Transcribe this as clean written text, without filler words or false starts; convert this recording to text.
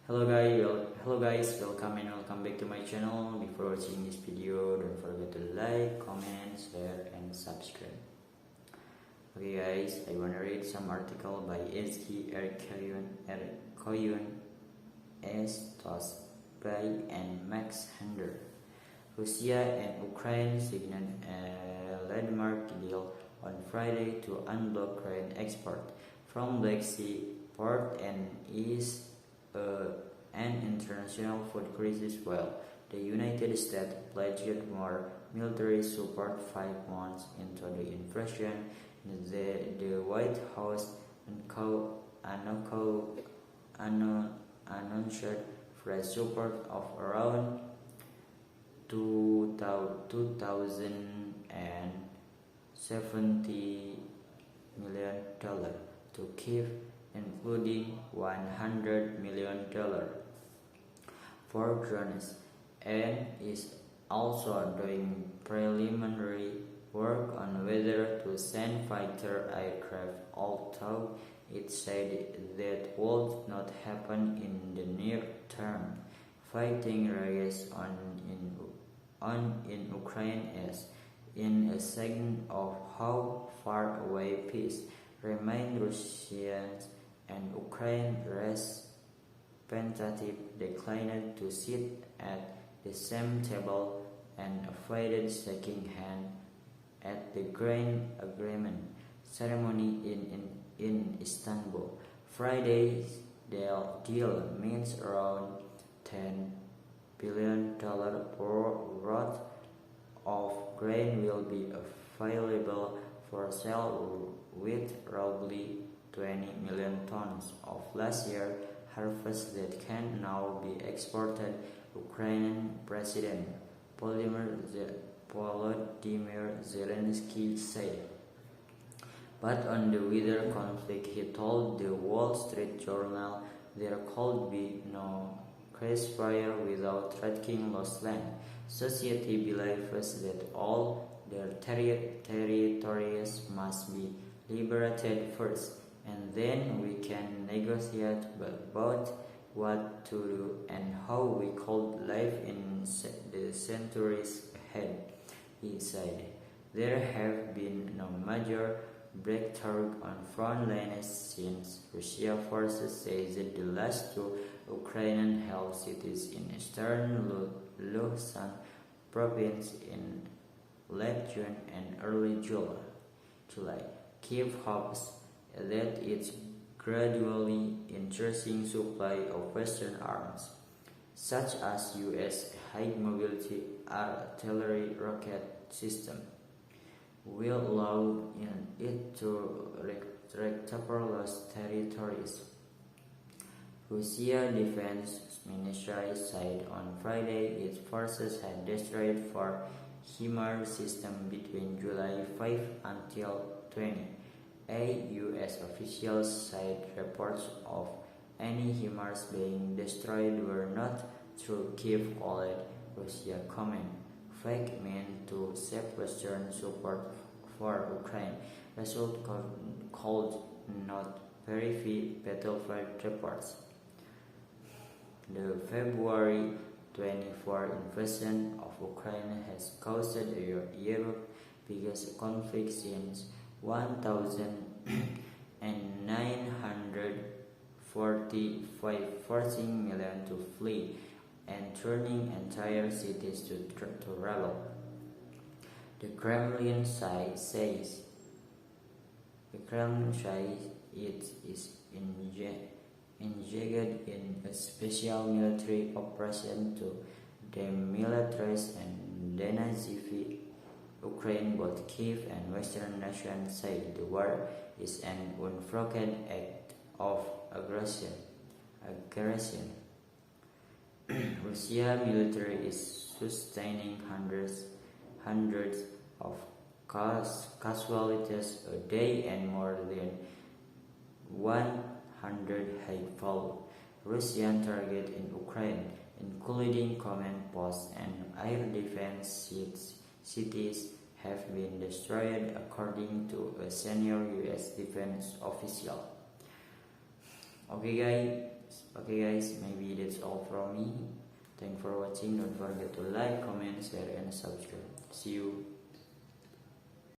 Hello guys, welcome back to my channel. Before watching this video, don't forget to like, comment, share, and subscribe. Okay guys, I wanna read some article by SG Erkoyun, S. Tosbay, and Max Hender. Russia and Ukraine signed a landmark deal on Friday to unblock grain export from Black Sea port and ease an international food crisis while the United States pledged more military support 5 months into the invasion. The White House announced fresh support of around $2,070 million to Kyiv, including $100 million for drones, and is also doing preliminary work on whether to send fighter aircraft, although it said that would not happen in the near term. Fighting rages on in Ukraine as in a sign of how far away peace remains. Russians and Ukraine representatives declined to sit at the same table and avoided shaking hands at the grain agreement ceremony in Istanbul. Friday's deal means around $10 billion worth of grain will be available for sale, with roughly 20 million tons of last year's harvest that can now be exported, Ukrainian President Volodymyr Zelensky said. But on the wider conflict, he told the Wall Street Journal there could be no ceasefire without taking lost land. Society believes that all their territories must be liberated first, and then we can negotiate about what to do and how we could live in the centuries ahead, he said. There have been no major breakthrough on front lines since Russian forces seized the last two Ukrainian-held cities in eastern Luhansk province in late June and early July. Kyiv hopes that its gradually increasing supply of Western arms, such as US high-mobility artillery rocket system, will allow it to recover lost territories. Russia's defense ministry said on Friday its forces had destroyed four HIMARS systems between July 5 until 20. A U.S. official said reports of any HIMARS being destroyed were not true. Kyiv called Russia command fake meant to save Western support for Ukraine. Result called not verify battlefield reports. The February 24 invasion of Ukraine has caused Europe's biggest conflict since 1945, forcing millions to flee and turning entire cities to rubble. The Kremlin says it is engaged in a special military operation to demilitarize and denazify Ukraine. Both Kyiv and Western nations say the war is an unprovoked act of aggression. Russia's military is sustaining hundreds of casualties a day and more than 100 high-profile Russian targets in Ukraine, including command posts and air defense cities, have been destroyed, according to a senior US defense official. Okay guys, Okay guys, maybe that's all from me. Thanks for watching. Don't forget to like, comment, share, and subscribe. See you.